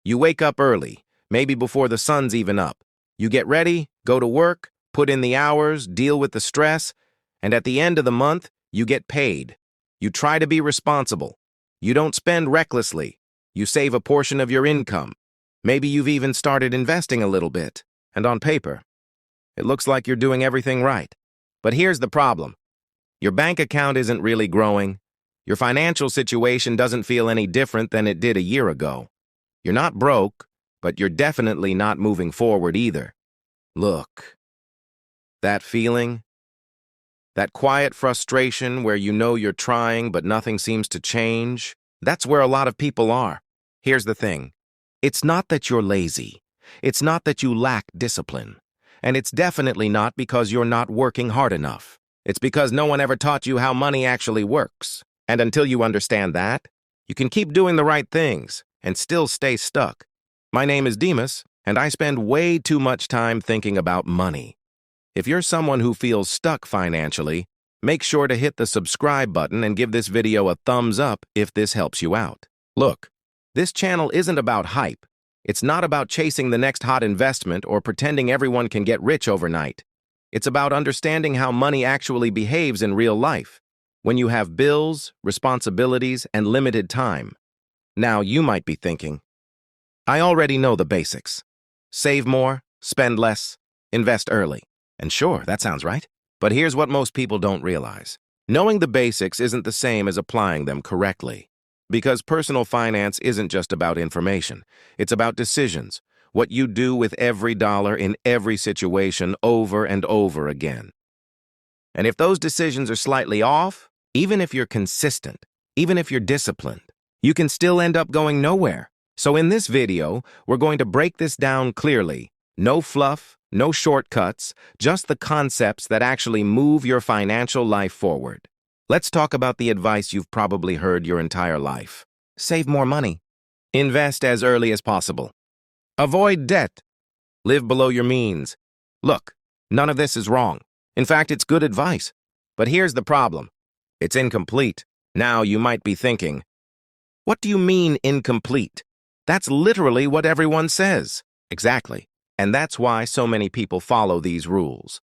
You wake up early, maybe before the sun's even up. You get ready, go to work, put in the hours, deal with the stress, and at the end of the month, you get paid. You try to be responsible. You don't spend recklessly. You save a portion of your income. Maybe you've even started investing a little bit. And on paper, it looks like you're doing everything right. But here's the problem. Your bank account isn't really growing. Your financial situation doesn't feel any different than it did a year ago. You're not broke, but you're definitely not moving forward either. Look, that feeling, that quiet frustration where you know you're trying but nothing seems to change, that's where a lot of people are. Here's the thing. It's not that you're lazy. It's not that you lack discipline. And it's definitely not because you're not working hard enough. It's because no one ever taught you how money actually works. And until you understand that, you can keep doing the right things and still stay stuck. My name is Demas, and I spend way too much time thinking about money. If you're someone who feels stuck financially, make sure to hit the subscribe button and give this video a thumbs up if this helps you out. Look, this channel isn't about hype. It's not about chasing the next hot investment or pretending everyone can get rich overnight. It's about understanding how money actually behaves in real life, when you have bills, responsibilities, and limited time. Now, you might be thinking, I already know the basics. Save more, spend less, invest early. And sure, that sounds right. But here's what most people don't realize. Knowing the basics isn't the same as applying them correctly. Because personal finance isn't just about information. It's about decisions, what you do with every dollar in every situation over and over again. And if those decisions are slightly off, even if you're consistent, even if you're disciplined, you can still end up going nowhere. So in this video, we're going to break this down clearly. No fluff, no shortcuts, just the concepts that actually move your financial life forward. Let's talk about the advice you've probably heard your entire life. Save more money. Invest as early as possible. Avoid debt. Live below your means. Look, none of this is wrong. In fact, it's good advice. But here's the problem. It's incomplete. Now you might be thinking, what do you mean incomplete? That's literally what everyone says. Exactly. And that's why so many people follow these rules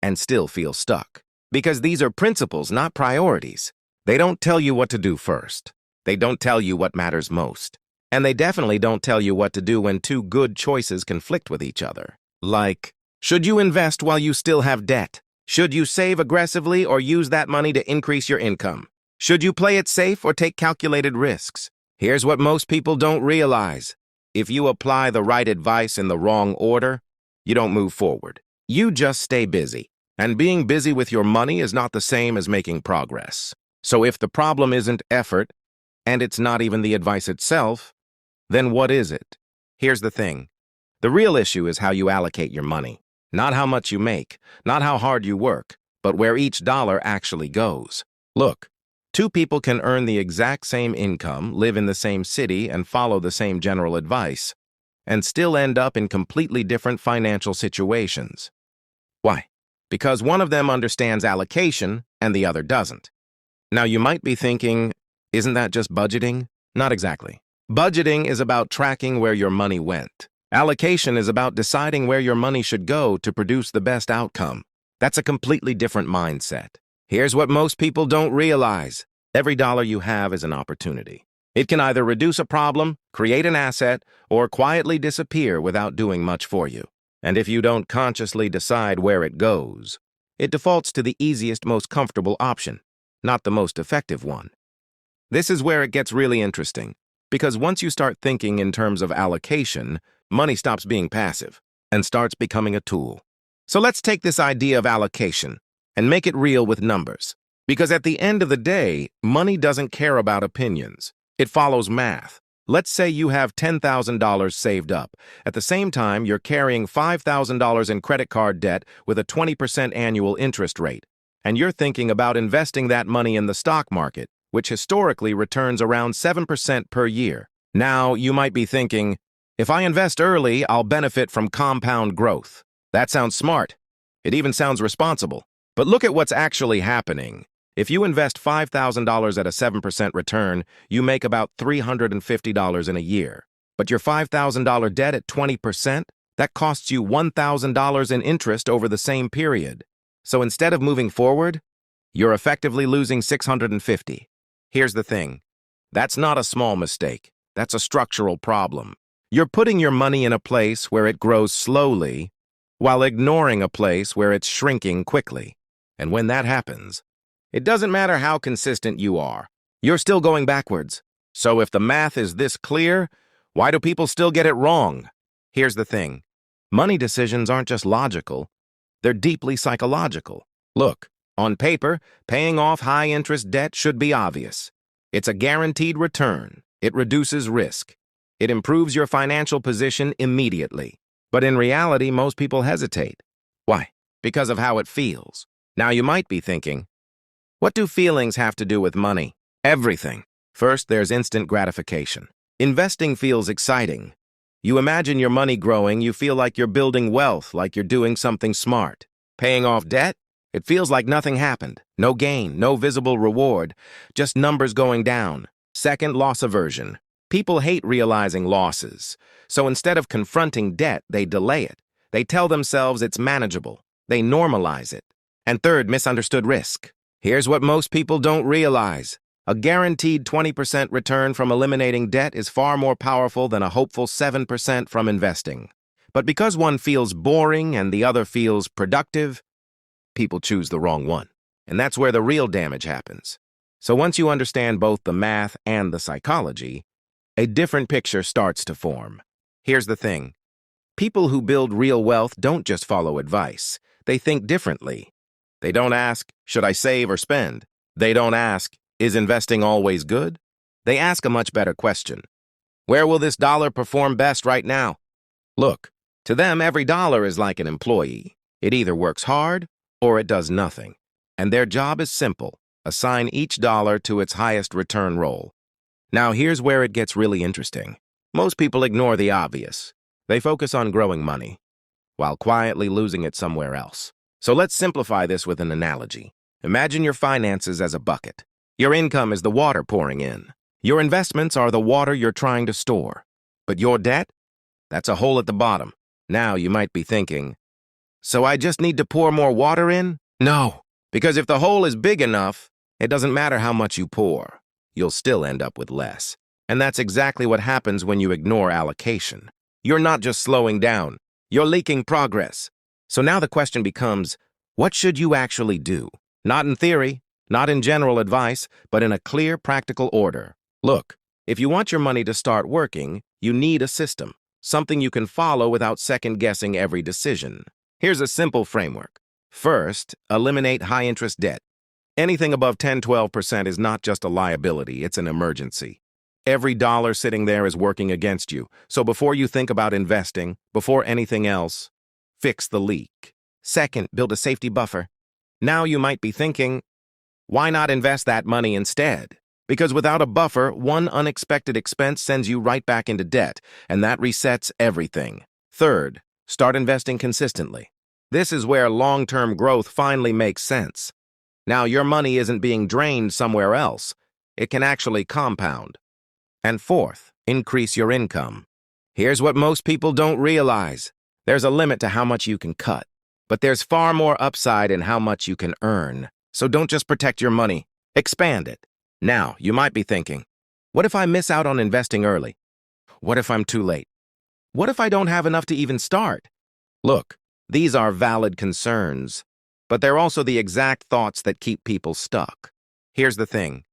and still feel stuck. Because these are principles, not priorities. They don't tell you what to do first. They don't tell you what matters most. And they definitely don't tell you what to do when two good choices conflict with each other. Like, should you invest while you still have debt? Should you save aggressively or use that money to increase your income? Should you play it safe or take calculated risks? Here's what most people don't realize. If you apply the right advice in the wrong order, you don't move forward. You just stay busy. And being busy with your money is not the same as making progress. So if the problem isn't effort, and it's not even the advice itself, then what is it? Here's the thing. The real issue is how you allocate your money. Not how much you make, not how hard you work, but where each dollar actually goes. Look, two people can earn the exact same income, live in the same city, and follow the same general advice, and still end up in completely different financial situations. Why? Because one of them understands allocation and the other doesn't. Now you might be thinking, isn't that just budgeting? Not exactly. Budgeting is about tracking where your money went. Allocation is about deciding where your money should go to produce the best outcome. That's a completely different mindset. Here's what most people don't realize. Every dollar you have is an opportunity. It can either reduce a problem, create an asset, or quietly disappear without doing much for you. And if you don't consciously decide where it goes, it defaults to the easiest, most comfortable option, not the most effective one. This is where it gets really interesting, because once you start thinking in terms of allocation, money stops being passive and starts becoming a tool. So let's take this idea of allocation and make it real with numbers. Because at the end of the day, money doesn't care about opinions. It follows math. Let's say you have $10,000 saved up. At the same time, you're carrying $5,000 in credit card debt with a 20% annual interest rate. And you're thinking about investing that money in the stock market, which historically returns around 7% per year. Now, you might be thinking, if I invest early, I'll benefit from compound growth. That sounds smart. It even sounds responsible. But look at what's actually happening. If you invest $5,000 at a 7% return, you make about $350 in a year. But your $5,000 debt at 20%, that costs you $1,000 in interest over the same period. So instead of moving forward, you're effectively losing $650. Here's the thing. That's not a small mistake. That's a structural problem. You're putting your money in a place where it grows slowly while ignoring a place where it's shrinking quickly. And when that happens, it doesn't matter how consistent you are. You're still going backwards. So if the math is this clear, why do people still get it wrong? Here's the thing. Money decisions aren't just logical. They're deeply psychological. Look, on paper, paying off high-interest debt should be obvious. It's a guaranteed return. It reduces risk. It improves your financial position immediately. But in reality, most people hesitate. Why? Because of how it feels. Now you might be thinking, what do feelings have to do with money? Everything. First, there's instant gratification. Investing feels exciting. You imagine your money growing, you feel like you're building wealth, like you're doing something smart. Paying off debt? It feels like nothing happened. No gain, no visible reward, just numbers going down. Second, loss aversion. People hate realizing losses. So instead of confronting debt, they delay it. They tell themselves it's manageable. They normalize it. And third, misunderstood risk. Here's what most people don't realize. A guaranteed 20% return from eliminating debt is far more powerful than a hopeful 7% from investing. But because one feels boring and the other feels productive, people choose the wrong one. And that's where the real damage happens. So once you understand both the math and the psychology, a different picture starts to form. Here's the thing. People who build real wealth don't just follow advice. They think differently. They don't ask, should I save or spend? They don't ask, is investing always good? They ask a much better question. Where will this dollar perform best right now? Look, to them, every dollar is like an employee. It either works hard or it does nothing. And their job is simple. Assign each dollar to its highest return role. Now here's where it gets really interesting. Most people ignore the obvious. They focus on growing money, while quietly losing it somewhere else. So let's simplify this with an analogy. Imagine your finances as a bucket. Your income is the water pouring in. Your investments are the water you're trying to store. But your debt? That's a hole at the bottom. Now you might be thinking, so I just need to pour more water in? No, because if the hole is big enough, it doesn't matter how much you pour. You'll still end up with less. And that's exactly what happens when you ignore allocation. You're not just slowing down, you're leaking progress. So now the question becomes, what should you actually do? Not in theory, not in general advice, but in a clear, practical order. Look, if you want your money to start working, you need a system, something you can follow without second-guessing every decision. Here's a simple framework. First, eliminate high-interest debt. Anything above 10–12% is not just a liability, it's an emergency. Every dollar sitting there is working against you. So before you think about investing, before anything else, fix the leak. Second, build a safety buffer. Now you might be thinking, why not invest that money instead? Because without a buffer, one unexpected expense sends you right back into debt, and that resets everything. Third, start investing consistently. This is where long-term growth finally makes sense. Now your money isn't being drained somewhere else. It can actually compound. And fourth, increase your income. Here's what most people don't realize. There's a limit to how much you can cut, but there's far more upside in how much you can earn. So don't just protect your money, expand it. Now, you might be thinking, what if I miss out on investing early? What if I'm too late? What if I don't have enough to even start? Look, these are valid concerns, but they're also the exact thoughts that keep people stuck. Here's the thing.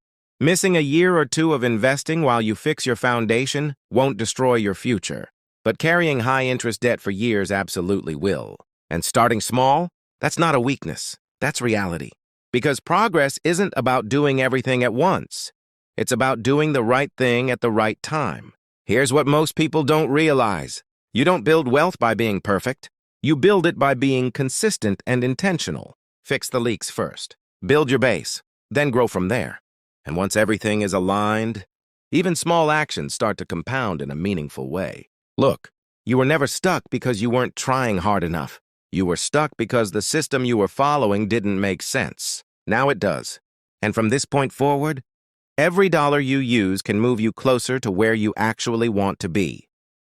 Missing a year or two of investing while you fix your foundation won't destroy your future, but carrying high-interest debt for years absolutely will. And starting small, that's not a weakness, that's reality. Because progress isn't about doing everything at once. It's about doing the right thing at the right time. Here's what most people don't realize. You don't build wealth by being perfect. You build it by being consistent and intentional. Fix the leaks first. Build your base, then grow from there. And once everything is aligned, even small actions start to compound in a meaningful way. Look, you were never stuck because you weren't trying hard enough. You were stuck because the system you were following didn't make sense. Now it does. And from this point forward, every dollar you use can move you closer to where you actually want to be.